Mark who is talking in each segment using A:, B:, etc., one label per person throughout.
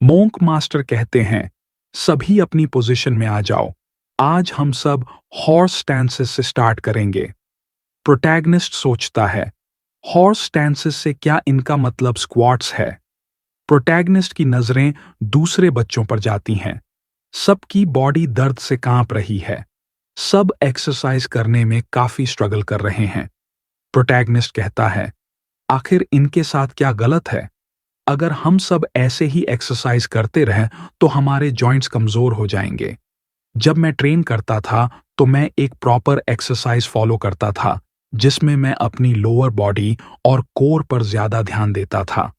A: Monk master कहते हैं, सभी अपनी पोजीशन में आ जाओ। आज हम सब हॉर्स स्टैंसेस से स्टार्ट करेंगे। प्रोटैगनिस्ट सोचता है, हॉर्स स्टैंसेस से क्या इनका मतलब स्क्वाट्स है? प्रोटैगनिस्ट की नजरें दूसरे बच्चों पर जाती हैं। सबकी बॉडी दर्द से कांप रही है। सब एक्सरसाइज करने में काफी स्ट्रगल कर रहे हैं। प्रोटैगनिस्ट कहता है, आखिर इनके साथ क्या गलत है? अगर हम सब ऐसे ही एक्सरसाइज करते रहें तो हमारे जॉइंट्स कमजोर हो जाएंगे। जब मैं ट्रेन करता था तो मैं एक प्रॉपर एक्सरसाइज फॉलो करता था जिसमें मैं अपनी लोअर बॉडी और कोर पर ज्यादा ध्यान देता था।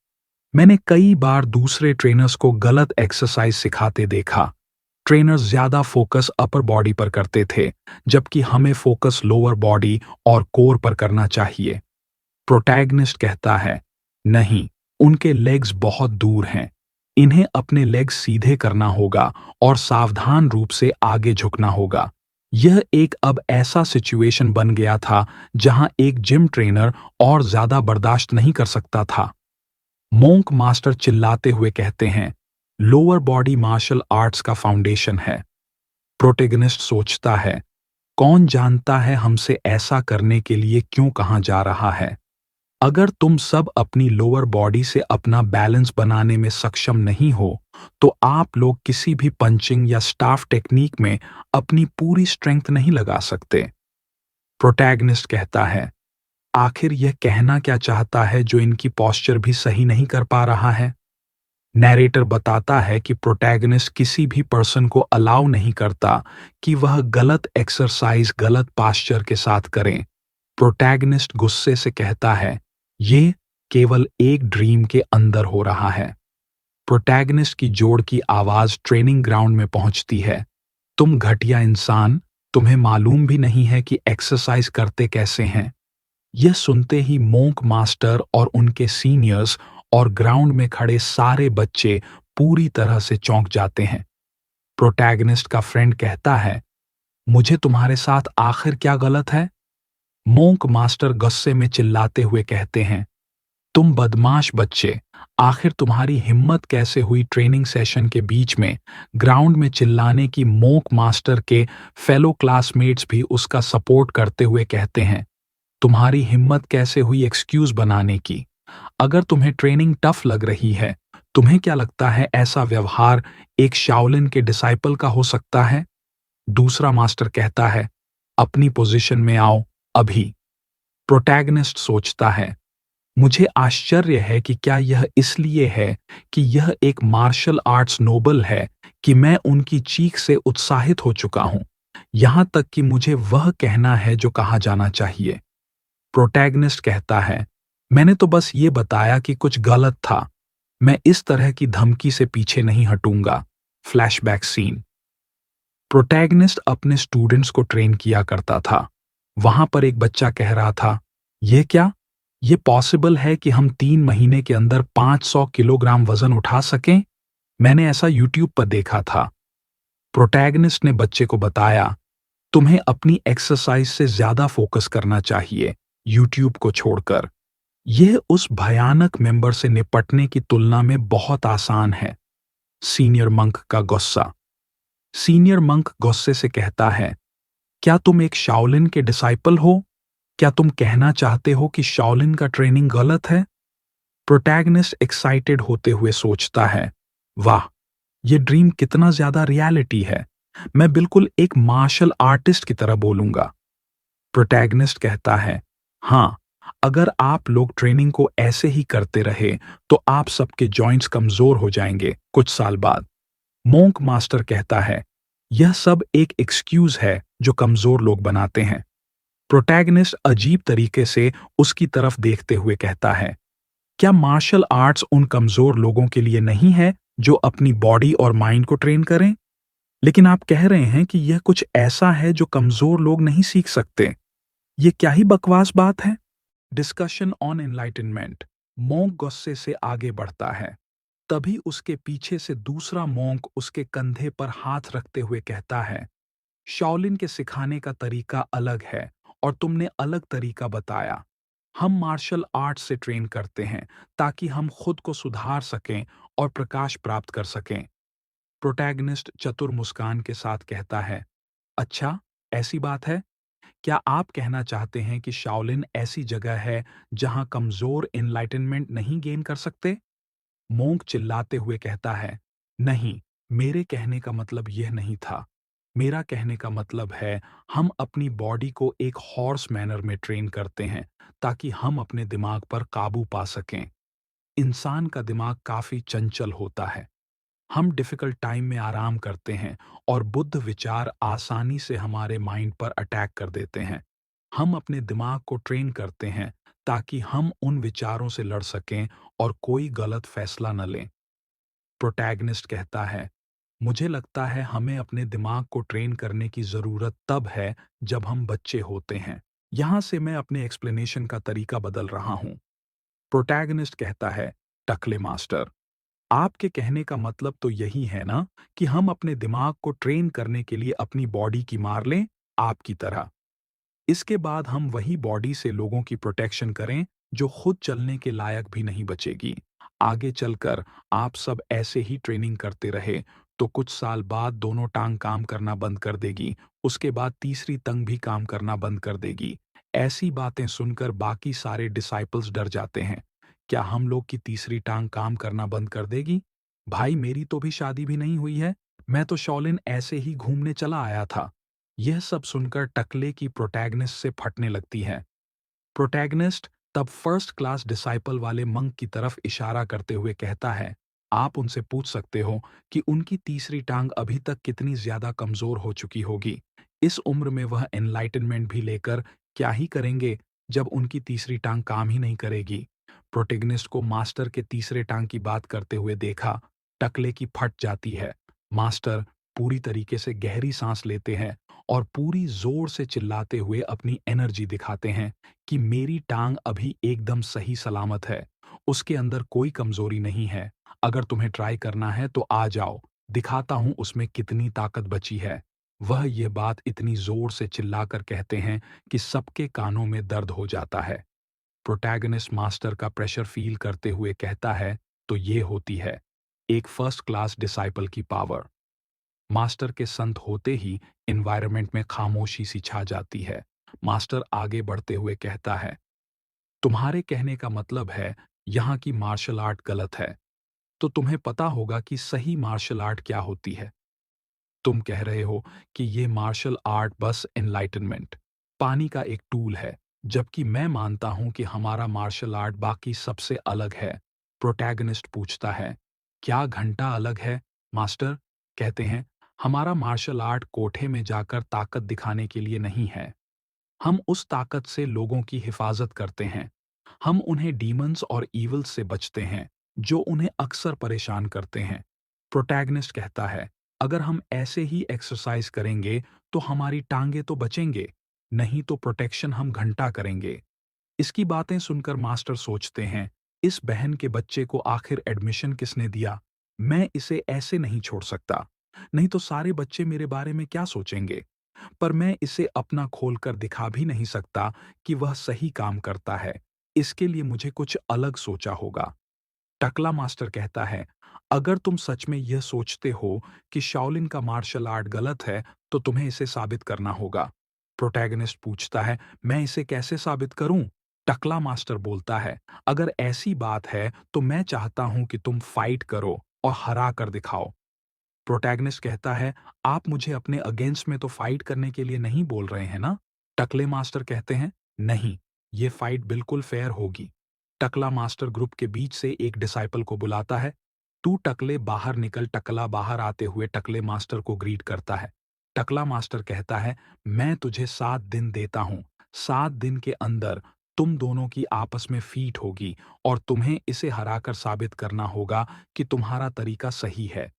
A: मैंने कई बार दूसरे ट्रेनर्स को गलत एक्सरसाइज सिखाते देखा। ट्रेनर्स ज्यादा फोकस अपर बॉडी पर करते थे, जबकि हमें फोकस लोअर बॉडी और कोर पर करना चाहिए। प्रोटैगनिस्ट कहता है, नहीं, उनके लेग्स बहुत दूर हैं। इन्हें अपने लेग्स सीधे करना होगा और सावधान रूप से आगे झुकना होगा। यह एक अब ऐसा सिचुएशन बन गया था जहां एक जिम ट्रेनर और ज्यादा बर्दाश्त नहीं कर सकता था। मोंक मास्टर चिल्लाते हुए कहते हैं, लोअर बॉडी मार्शल आर्ट्स का फाउंडेशन है। प्रोटैगनिस्ट सोचता है, कौन जानता है हमसे ऐसा करने के लिए क्यों कहा जा रहा है? अगर तुम सब अपनी लोअर बॉडी से अपना बैलेंस बनाने में सक्षम नहीं हो, तो आप लोग किसी भी पंचिंग या स्टाफ टेक्निक में अपनी पूरी स्ट्रेंथ नहीं लगा सकते। प्रोटैगनिस्ट कहता है, आखिर यह कहना क्या चाहता है जो इनकी पोस्चर भी सही नहीं कर पा रहा है? नैरेटर बताता है कि प्रोटैगनिस्ट किसी भी पर्सन को अलाउ नहीं करता कि वह गलत एक्सरसाइज गलत पास्चर के साथ करें। प्रोटैगनिस्ट गुस्से से कहता है, ये केवल एक ड्रीम के अंदर हो रहा है। प्रोटैगनिस्ट की जोड़ की आवाज ट्रेनिंग ग्राउंड में पहुंचती है। तुम घटिया इंसान, तुम्हें मालूम भी नहीं है कि एक्सरसाइज करते कैसे हैं। यह सुनते ही मोंक मास्टर और उनके सीनियर्स और ग्राउंड में खड़े सारे बच्चे पूरी तरह से चौंक जाते हैं। प्रोटैगनिस्ट का फ्रेंड कहता है, मुझे तुम्हारे साथ आखिर क्या गलत है? मोंक मास्टर गुस्से में चिल्लाते हुए कहते हैं, तुम बदमाश बच्चे, आखिर तुम्हारी हिम्मत कैसे हुई ट्रेनिंग सेशन के बीच में ग्राउंड में चिल्लाने की? मोंक मास्टर के फेलो क्लासमेट्स भी उसका सपोर्ट करते हुए कहते हैं, तुम्हारी हिम्मत कैसे हुई एक्सक्यूज बनाने की? अगर तुम्हें ट्रेनिंग टफ लग रही है, तुम्हें क्या लगता है ऐसा व्यवहार एक शाओलिन के डिसाइपल का हो सकता है? दूसरा मास्टर कहता है, अपनी पोजीशन में आओ अभी। प्रोटैगनिस्ट सोचता है, मुझे आश्चर्य है कि क्या यह इसलिए है कि यह एक मार्शल आर्ट्स नोबल है कि मैं उनकी चीख से उत्साहित हो चुका हूं, यहां तक कि मुझे वह कहना है जो कहा जाना चाहिए। प्रोटैगनिस्ट कहता है, मैंने तो बस ये बताया कि कुछ गलत था। मैं इस तरह की धमकी से पीछे नहीं हटूंगा। Flashback scene. प्रोटैगनिस्ट अपने स्टूडेंट्स को ट्रेन किया करता था। वहां पर एक बच्चा कह रहा था, यह क्या? ये पॉसिबल है कि हम 3 महीने के अंदर 500 किलोग्राम वजन उठा सकें? मैंने ऐसा यूट्यूब पर देखा था। प्रोटैगनिस्ट ने बच्चे को बताया, तुम्हें अपनी एक्सरसाइज से ज्यादा फोकस करना चाहिए, यूट्यूब को छोड़कर। यह उस भयानक मेंबर से निपटने की तुलना में बहुत आसान है। सीनियर मंक का गुस्सा। सीनियर मंक गुस्से से कहता है, क्या तुम एक शाओलिन के डिसाइपल हो? क्या तुम कहना चाहते हो कि शाओलिन का ट्रेनिंग गलत है? प्रोटैगनिस्ट एक्साइटेड होते हुए सोचता है, वाह, ये ड्रीम कितना ज्यादा रियलिटी है। मैं बिल्कुल एक मार्शल आर्टिस्ट की तरह बोलूंगा। प्रोटैगनिस्ट कहता है, हाँ, अगर आप लोग ट्रेनिंग को ऐसे ही करते रहे तो आप सबके जॉइंट्स कमजोर हो जाएंगे कुछ साल बाद। मोंक मास्टर कहता है, यह सब एक एक्सक्यूज है जो कमजोर लोग बनाते हैं। प्रोटैगनिस्ट अजीब तरीके से उसकी तरफ देखते हुए कहता है, क्या मार्शल आर्ट्स उन कमजोर लोगों के लिए नहीं है जो अपनी बॉडी और माइंड को ट्रेन करें? लेकिन आप कह रहे हैं कि यह कुछ ऐसा है जो कमजोर लोग नहीं सीख सकते। ये क्या ही बकवास बात है? Discussion on enlightenment. मोंक गुस्से से आगे बढ़ता है। तभी उसके पीछे से दूसरा मोंक उसके कंधे पर हाथ रखते हुए कहता है, शाओलिन के सिखाने का तरीका अलग है और तुमने अलग तरीका बताया। हम मार्शल आर्ट से ट्रेन करते हैं ताकि हम खुद को सुधार सकें और प्रकाश प्राप्त कर सकें। प्रोटैगनिस्ट चतुर मुस्कान के साथ कहता है, अच्छा, ऐसी बात है? क्या आप कहना चाहते हैं कि शाओलिन ऐसी जगह है जहां कमजोर एनलाइटनमेंट नहीं गेन कर सकते? मोंक चिल्लाते हुए कहता है, नहीं, मेरे कहने का मतलब यह नहीं था। मेरा कहने का मतलब है, हम अपनी बॉडी को एक हॉर्स मैनर में ट्रेन करते हैं ताकि हम अपने दिमाग पर काबू पा सकें। इंसान का दिमाग काफी चंचल होता है। हम डिफिकल्ट टाइम में आराम करते हैं और बुद्ध विचार आसानी से हमारे माइंड पर अटैक कर देते हैं। हम अपने दिमाग को ट्रेन करते हैं ताकि हम उन विचारों से लड़ सकें और कोई गलत फैसला न लें। प्रोटैगनिस्ट कहता है, मुझे लगता है हमें अपने दिमाग को ट्रेन करने की जरूरत तब है जब हम बच्चे होते हैं। यहां से मैं अपने एक्सप्लेनेशन का तरीका बदल रहा हूं। प्रोटैगनिस्ट कहता है, टकले मास्टर, आपके कहने का मतलब तो यही है ना कि हम अपने दिमाग को ट्रेन करने के लिए अपनी बॉडी की मार लें, आपकी तरह। इसके बाद हम वही बॉडी से लोगों की प्रोटेक्शन करें जो खुद चलने के लायक भी नहीं बचेगी। आगे चलकर आप सब ऐसे ही ट्रेनिंग करते रहे तो कुछ साल बाद दोनों टांग काम करना बंद कर देगी, उसके बाद तीसरी टंग भी काम करना बंद कर देगी। ऐसी बातें सुनकर बाकी सारे डिसाइपल्स डर जाते हैं। क्या हम लोग की तीसरी टांग काम करना बंद कर देगी? भाई, मेरी तो भी शादी भी नहीं हुई है। मैं तो शॉलिन ऐसे ही घूमने चला आया था। यह सब सुनकर टकले की प्रोटैगनिस्ट से फटने लगती है। प्रोटैगनिस्ट तब फर्स्ट क्लास डिसाइपल वाले मंक की तरफ इशारा करते हुए कहता है, आप उनसे पूछ सकते हो कि उनकी तीसरी टांग अभी तक कितनी ज्यादा कमजोर हो चुकी होगी। इस उम्र में वह एनलाइटनमेंट भी लेकर क्या ही करेंगे जब उनकी तीसरी टांग काम ही नहीं करेगी। प्रोटैगनिस्ट को मास्टर के तीसरे टांग की बात करते हुए देखा, टकले की फट जाती है। मास्टर पूरी तरीके से गहरी सांस लेते हैं और पूरी जोर से चिल्लाते हुए अपनी एनर्जी दिखाते हैं कि मेरी टांग अभी एकदम सही सलामत है, उसके अंदर कोई कमजोरी नहीं है। अगर तुम्हें ट्राई करना है तो आ जाओ, दिखाता हूं उसमें कितनी ताकत बची है। वह यह बात इतनी जोर से चिल्लाकर कहते हैं कि सबके कानों में दर्द हो जाता है। प्रोटैगनिस्ट मास्टर का प्रेशर फील करते हुए कहता है, तो ये होती है एक फर्स्ट क्लास डिसाइपल की पावर। मास्टर के संत होते ही एनवायरनमेंट में खामोशी सी छा जाती है। मास्टर आगे बढ़ते हुए कहता है, तुम्हारे कहने का मतलब है यहाँ की मार्शल आर्ट गलत है। तो तुम्हें पता होगा कि सही मार्शल आर्ट क्या होती है। तुम कह रहे हो कि ये मार्शल आर्ट बस एनलाइटनमेंट, पानी का एक टूल है, जबकि मैं मानता हूं कि हमारा मार्शल आर्ट बाकी सबसे अलग है। प्रोटैगनिस्ट पूछता है, क्या घंटा अलग है? मास्टर कहते हैं, हमारा मार्शल आर्ट कोठे में जाकर ताकत दिखाने के लिए नहीं है। हम उस ताकत से लोगों की हिफाजत करते हैं। हम उन्हें डीमंस और ईवल्स से बचते हैं जो उन्हें अक्सर परेशान करते हैं। प्रोटैगनिस्ट कहता है, अगर हम ऐसे ही एक्सरसाइज करेंगे तो हमारी टांगे तो बचेंगे, नहीं तो प्रोटेक्शन हम घंटा करेंगे। इसकी बातें सुनकर मास्टर सोचते हैं, इस बहन के बच्चे को आखिर एडमिशन किसने दिया? मैं इसे ऐसे नहीं छोड़ सकता, नहीं तो सारे बच्चे मेरे बारे में क्या सोचेंगे। पर मैं इसे अपना खोलकर दिखा भी नहीं सकता कि वह सही काम करता है। इसके लिए मुझे कुछ अलग सोचा होगा। टकला मास्टर कहता है, अगर तुम सच में यह सोचते हो कि शाओलिन का मार्शल आर्ट गलत है, तो तुम्हें इसे साबित करना होगा। प्रोटैगनिस्ट पूछता है, मैं इसे कैसे साबित करूं? टकला मास्टर बोलता है, अगर ऐसी बात है तो मैं चाहता हूं कि तुम फाइट करो और हरा कर दिखाओ। प्रोटैगनिस्ट कहता है, आप मुझे अपने अगेंस्ट में तो फाइट करने के लिए नहीं बोल रहे हैं ना? टकले मास्टर कहते हैं, नहीं, ये फाइट बिल्कुल फेयर होगी। टकला मास्टर ग्रुप के बीच से एक डिसाइपल को बुलाता है, तू टकले बाहर निकल। टकला बाहर आते हुए टकले मास्टर को ग्रीट करता है। टकला मास्टर कहता है, मैं तुझे 7 दिन देता हूं। 7 दिन के अंदर तुम दोनों की आपस में फीट होगी और तुम्हें इसे हराकर साबित करना होगा कि तुम्हारा तरीका सही है।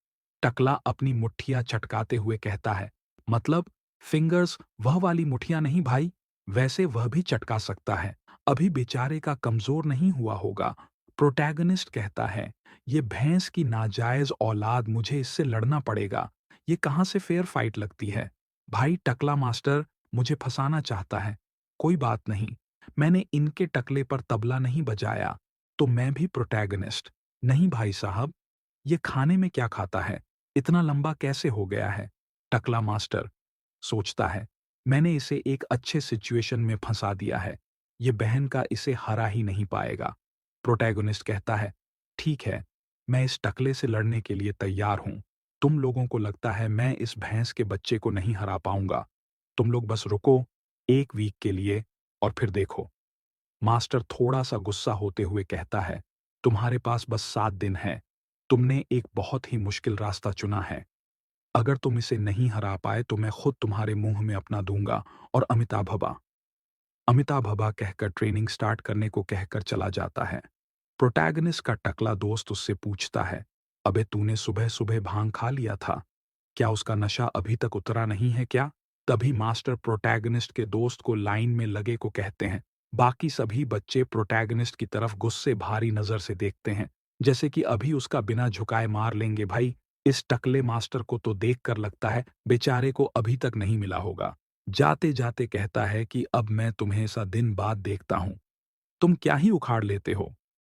A: टकला अपनी मुट्ठियां चटकाते हुए कहता है, मतलब फिंगर्स वह वाली मुट्ठियां नहीं भाई, वैसे वह भी चटका सकता है, अभी बेचारे का कमजोर नहीं हुआ होगा। प्रोटैगनिस्ट कहता है, ये भैंस की नाजायज औलाद, मुझे इससे लड़ना पड़ेगा। ये कहां से फेयर फाइट लगती है? भाई टकला मास्टर मुझे फंसाना चाहता है। कोई बात नहीं, मैंने इनके टकले पर तबला नहीं बजाया, तो मैं भी प्रोटैगनिस्ट नहीं भाई साहब। ये खाने में क्या खाता है? इतना लंबा कैसे हो गया है? टकला मास्टर सोचता है, मैंने इसे एक अच्छे सिचुएशन में फंसा दिया है। ये बहन का इसे हरा ही नहीं पाएगा। प्रोटैगनिस्ट कहता है, ठीक है, मैं इस टकले से लड़ने के लिए तैयार हूं। तुम लोगों को लगता है मैं इस भैंस के बच्चे को नहीं हरा पाऊंगा। तुम लोग बस रुको 1 वीक के लिए और फिर देखो। मास्टर थोड़ा सा गुस्सा होते हुए कहता है, तुम्हारे पास बस 7 दिन है। तुमने एक बहुत ही मुश्किल रास्ता चुना है। अगर तुम इसे नहीं हरा पाए तो मैं खुद तुम्हारे मुंह में अपना दूंगा। और अमिताभ कहकर ट्रेनिंग स्टार्ट करने को कहकर चला जाता है। प्रोटैगनिस्ट का टकला दोस्त उससे पूछता है, अबे तूने सुबह सुबह भांग खा लिया था? क्या उसका नशा अभी तक उतरा नहीं है क्या? तभी मास्टर प्रोटैगनिस्ट के दोस्त को लाइन में लगे को कहते हैं। बाकी सभी बच्चे प्रोटैगनिस्ट की तरफ गुस्से भारी नजर से देखते हैं, जैसे कि अभी उसका बिना झुकाए मार लेंगे। भाई, इस टकले मास्टर को तो देखकर लगता है बेचारे को अभी तक नहीं मिला होगा। जाते जाते कहता है कि अब मैं तुम्हें सा दिन बाद देखता हूं। तुम क्या ही उखाड़ लेते हो?